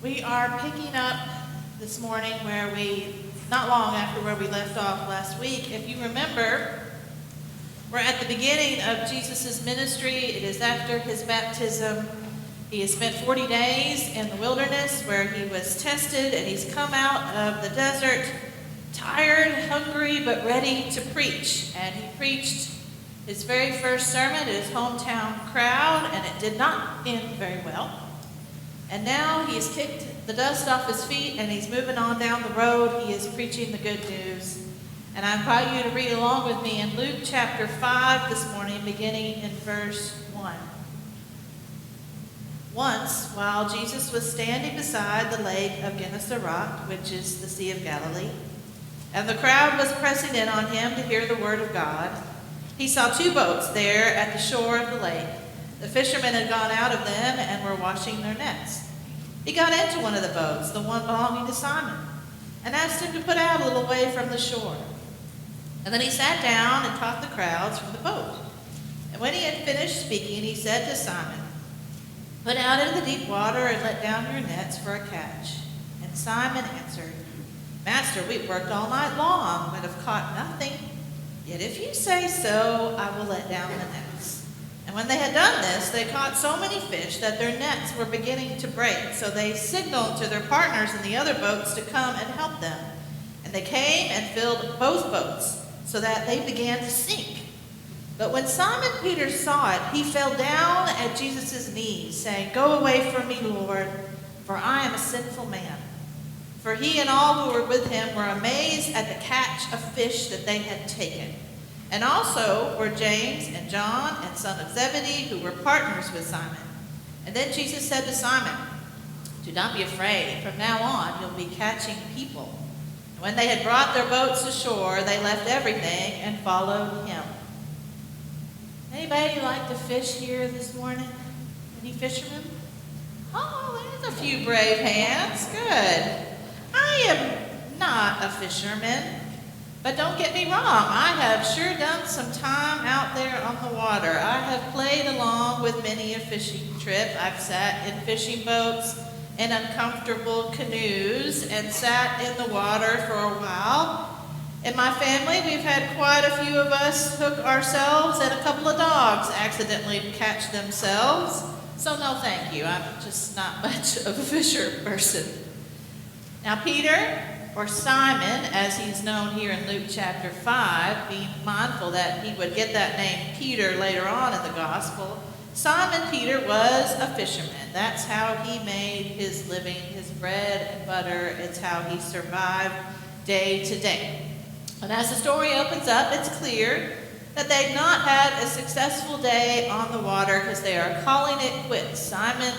We are picking up this morning not long after where we left off last week. If you remember, we're at the beginning of Jesus' ministry. It is after his baptism. He has spent 40 days in the wilderness where he was tested, and he's come out of the desert tired, hungry, but ready to preach. And he preached his very first sermon to his hometown crowd, and it did not end very well. And now he's kicked the dust off his feet, and he's moving on down the road. He is preaching the good news. And I invite you to read along with me in Luke chapter 5 this morning, beginning in verse 1. Once, while Jesus was standing beside the lake of Gennesaret, which is the Sea of Galilee, and the crowd was pressing in on him to hear the word of God, he saw two boats there at the shore of the lake. The fishermen had gone out of them and were washing their nets. He got into one of the boats, the one belonging to Simon, and asked him to put out a little way from the shore. And then he sat down and taught the crowds from the boat. And when he had finished speaking, he said to Simon, "Put out into the deep water and let down your nets for a catch." And Simon answered, "Master, we've worked all night long, but have caught nothing. Yet if you say so, I will let down the nets." And when they had done this, they caught so many fish that their nets were beginning to break. So they signaled to their partners in the other boats to come and help them. And they came and filled both boats, so that they began to sink. But when Simon Peter saw it, he fell down at Jesus' knees, saying, "Go away from me, Lord, for I am a sinful man." For he and all who were with him were amazed at the catch of fish that they had taken. And also were James and John and son of Zebedee, who were partners with Simon. And then Jesus said to Simon, "Do not be afraid. From now on you'll be catching people." And when they had brought their boats ashore, they left everything and followed him. Anybody like to fish here this morning? Any fishermen? Oh, there's a few brave hands. Good. I am not a fisherman. But don't get me wrong, I have sure done some time out there on the water. I have played along with many a fishing trip. I've sat in fishing boats in uncomfortable canoes and sat in the water for a while. In my family, we've had quite a few of us hook ourselves, and a couple of dogs accidentally catch themselves. So no thank you, I'm just not much of a fisher person. Now Peter, or Simon, as he's known here in Luke chapter 5, being mindful that he would get that name Peter later on in the gospel, Simon Peter was a fisherman. That's how he made his living, his bread and butter. It's how he survived day to day. And as the story opens up, it's clear that they've not had a successful day on the water because they are calling it quits. Simon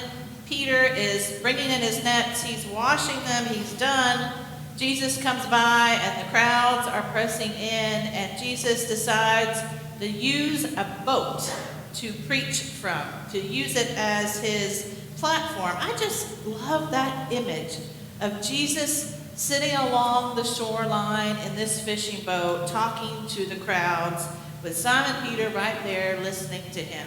Peter is bringing in his nets. He's washing them. He's done. Jesus comes by and the crowds are pressing in, and Jesus decides to use a boat to preach from, to use it as his platform. I just love that image of Jesus sitting along the shoreline in this fishing boat, talking to the crowds, with Simon Peter right there listening to him.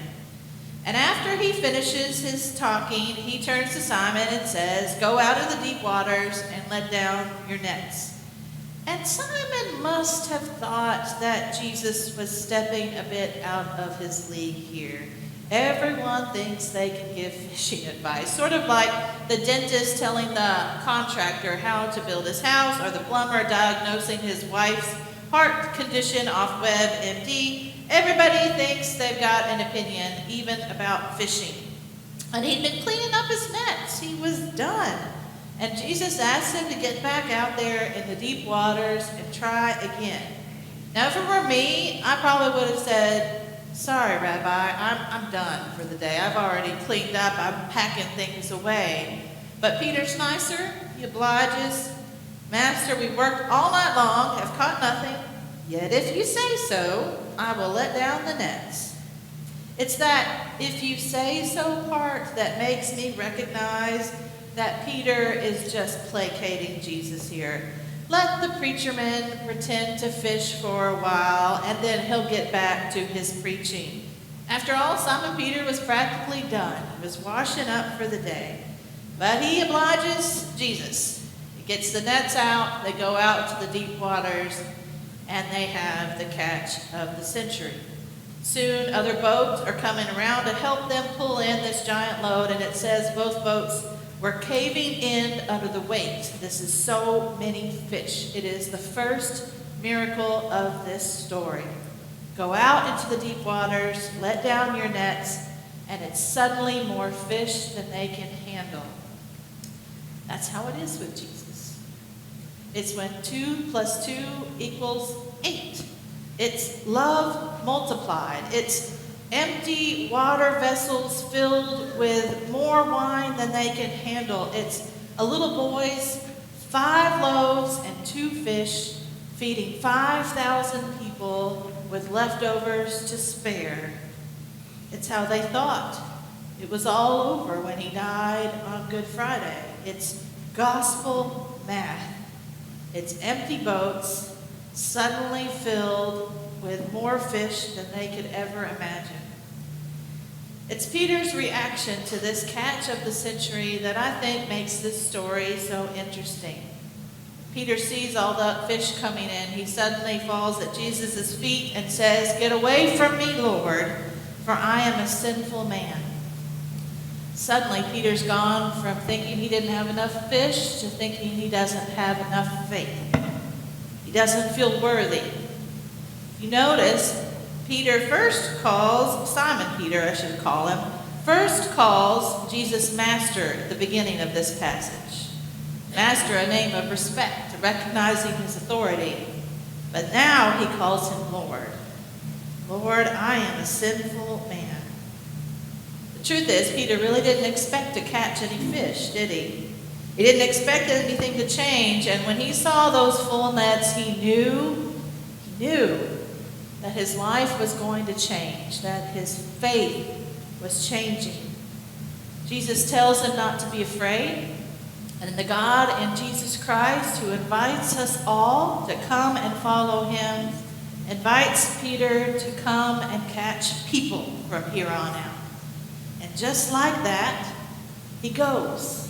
And after he finishes his talking, he turns to Simon and says, "Go out in the deep waters and let down your nets." And Simon must have thought that Jesus was stepping a bit out of his league here. Everyone thinks they can give fishing advice, sort of like the dentist telling the contractor how to build his house, or the plumber diagnosing his wife's heart condition off WebMD. Everybody thinks they've got an opinion, even about fishing. And he'd been cleaning up his nets. He was done. And Jesus asked him to get back out there in the deep waters and try again. Now, if it were me, I probably would have said, "Sorry, Rabbi, I'm done for the day. I've already cleaned up. I'm packing things away." But Peter's nicer. He obliges. "Master, we worked all night long, have caught nothing. Yet if you say so, I will let down the nets." It's that "if you say so" part that makes me recognize that Peter is just placating Jesus here. Let the preacher man pretend to fish for a while, and then he'll get back to his preaching. After all, Simon Peter was practically done. He was washing up for the day. But he obliges Jesus. He gets the nets out, they go out to the deep waters, and they have the catch of the century. Soon other boats are coming around to help them pull in this giant load, and it says both boats were caving in under the weight. This is so many fish. It is the first miracle of this story. Go out into the deep waters, let down your nets, and it's suddenly more fish than they can handle. That's how it is with Jesus. It's when 2 + 2 = 8. It's love multiplied. It's empty water vessels filled with more wine than they can handle. It's a little boy's 5 loaves and 2 fish feeding 5,000 people with leftovers to spare. It's how they thought it was all over when he died on Good Friday. It's gospel math. It's empty boats suddenly filled with more fish than they could ever imagine. It's Peter's reaction to this catch of the century that I think makes this story so interesting. Peter sees all the fish coming in. He suddenly falls at Jesus' feet and says, "Get away from me, Lord, for I am a sinful man." Suddenly, Peter's gone from thinking he didn't have enough fish to thinking he doesn't have enough faith. He doesn't feel worthy. You notice, Peter first calls, Simon Peter, I should call him, first calls Jesus Master at the beginning of this passage. Master, a name of respect, recognizing his authority. But now he calls him Lord. Lord, I am a sinful man. The truth is, Peter really didn't expect to catch any fish, did he? He didn't expect anything to change, and when he saw those full nets, he knew that his life was going to change, that his faith was changing. Jesus tells him not to be afraid, and the God in Jesus Christ, who invites us all to come and follow him, invites Peter to come and catch people from here on out. And just like that, he goes.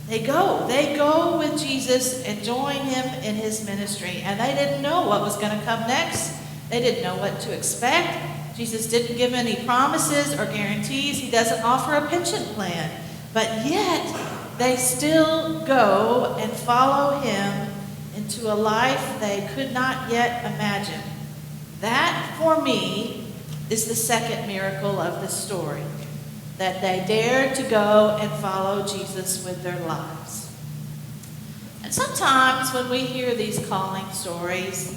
They go with Jesus and join him in his ministry. And they didn't know what was going to come next. They didn't know what to expect. Jesus didn't give any promises or guarantees. He doesn't offer a pension plan. But yet, they still go and follow him into a life they could not yet imagine. That, for me, is the second miracle of the story. That they dared to go and follow Jesus with their lives. And sometimes when we hear these calling stories,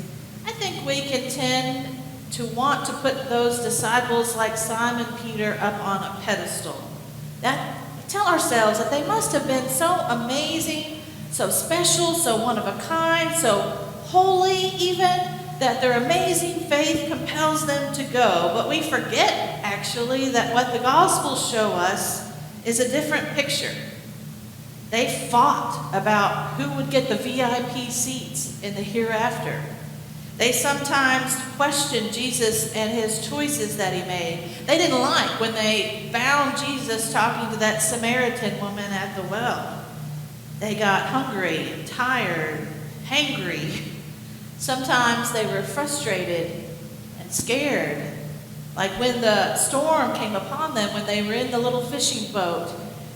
I think we can tend to want to put those disciples like Simon Peter up on a pedestal. Tell ourselves that they must have been so amazing, so special, so one of a kind, so holy even, that their amazing faith compels them to go. But we forget, actually, that what the Gospels show us is a different picture. They fought about who would get the VIP seats in the hereafter. They sometimes questioned Jesus and his choices that he made. They didn't like when they found Jesus talking to that Samaritan woman at the well. They got hungry and tired, hangry. Sometimes they were frustrated and scared, like when the storm came upon them when they were in the little fishing boat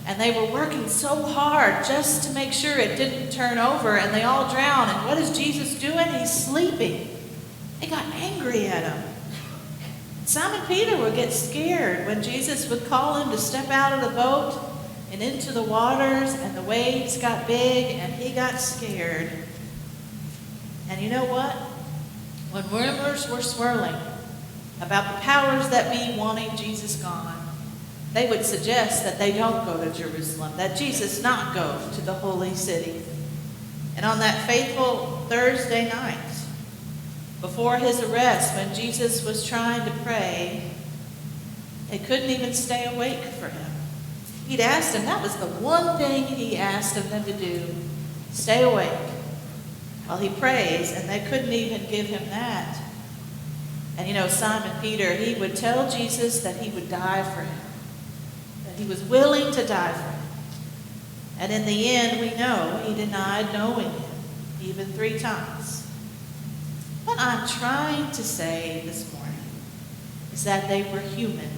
and they were working so hard just to make sure it didn't turn over and they all drowned. And what is Jesus doing? He's sleeping. They got angry at him. Simon Peter would get scared when Jesus would call him to step out of the boat and into the waters, and the waves got big and he got scared. And you know what? When rumors were swirling about the powers that be wanting Jesus gone, they would suggest that they don't go to Jerusalem, that Jesus not go to the holy city. And on that faithful Thursday night, before his arrest, when Jesus was trying to pray, they couldn't even stay awake for him. He'd asked them, that was the one thing he asked of them to do, stay awake while he prays, and they couldn't even give him that. And you know, Simon Peter, he would tell Jesus that he would die for him, that he was willing to die for him. And in the end, we know he denied knowing him, even 3 times. What I'm trying to say this morning is that they were human.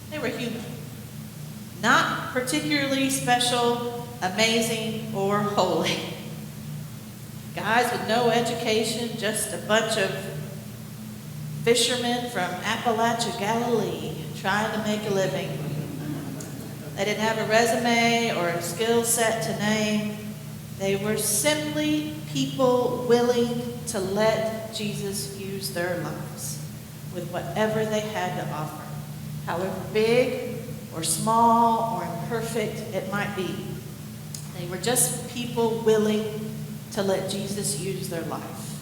They were human. Not particularly special, amazing, or holy. Guys with no education, just a bunch of fishermen from Appalachia, Galilee, trying to make a living. They didn't have a resume or a skill set to name. They were simply people willing to let Jesus use their lives with whatever they had to offer, however big or small or imperfect it might be. They were just people willing to let Jesus use their life.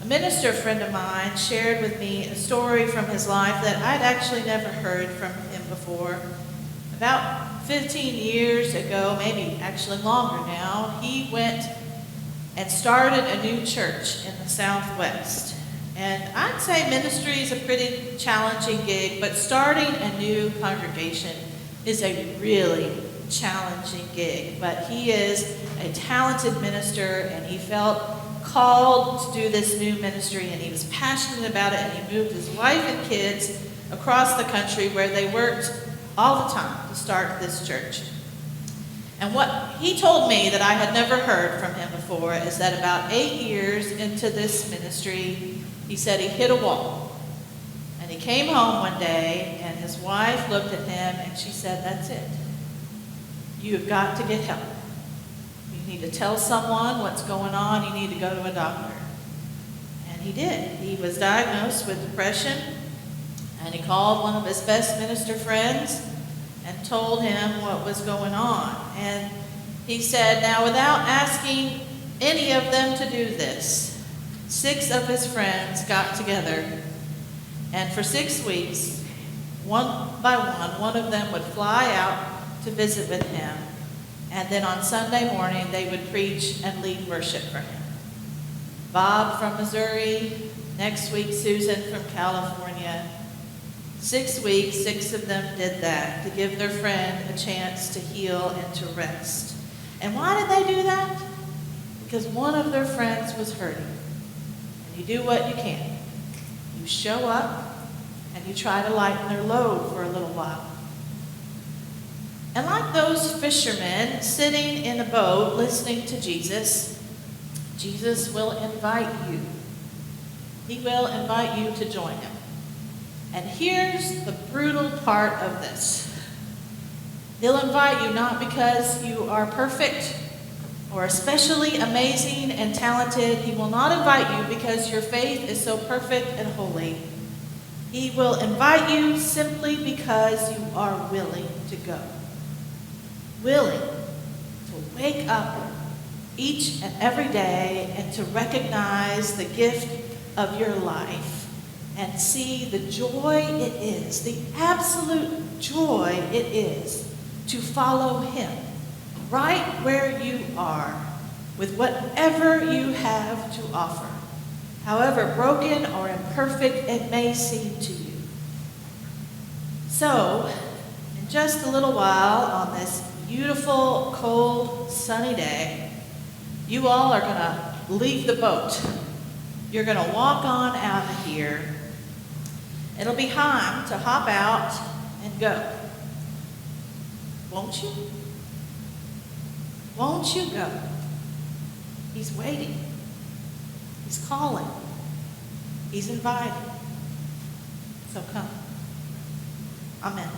A minister friend of mine shared with me a story from his life that I'd actually never heard from him before. About 15 years ago, maybe actually longer now, he went and started a new church in the Southwest. And I'd say ministry is a pretty challenging gig, but starting a new congregation is a really challenging gig. But he is a talented minister, and he felt called to do this new ministry, and he was passionate about it, and he moved his wife and kids across the country where they worked all the time to start this church. And what he told me that I had never heard from him before is that about 8 years into this ministry, he said he hit a wall. And he came home one day, and his wife looked at him, and she said, "That's it. You've got to get help. You need to tell someone what's going on. You need to go to a doctor." And he did. He was diagnosed with depression, and he called one of his best minister friends and told him what was going on. And he said, now without asking any of them to do this, 6 of his friends got together, and for 6 weeks, one by one of them would fly out to visit with him. And then on Sunday morning, they would preach and lead worship for him. Bob from Missouri, next week Susan from California. 6 weeks, 6 of them did that to give their friend a chance to heal and to rest. And why did they do that? Because one of their friends was hurting. And you do what you can. You show up and you try to lighten their load for a little while. And like those fishermen sitting in a boat listening to Jesus, Jesus will invite you. He will invite you to join him. And here's the brutal part of this. He'll invite you not because you are perfect or especially amazing and talented. He will not invite you because your faith is so perfect and holy. He will invite you simply because you are willing to go. Willing to wake up each and every day and to recognize the gift of your life and see the joy it is, the absolute joy it is to follow him right where you are with whatever you have to offer, however broken or imperfect it may seem to you. So, in just a little while on this beautiful, cold, sunny day, you all are going to leave the boat. You're going to walk on out of here. It'll be time to hop out and go. Won't you? Won't you go? He's waiting. He's calling. He's inviting. So come. Amen.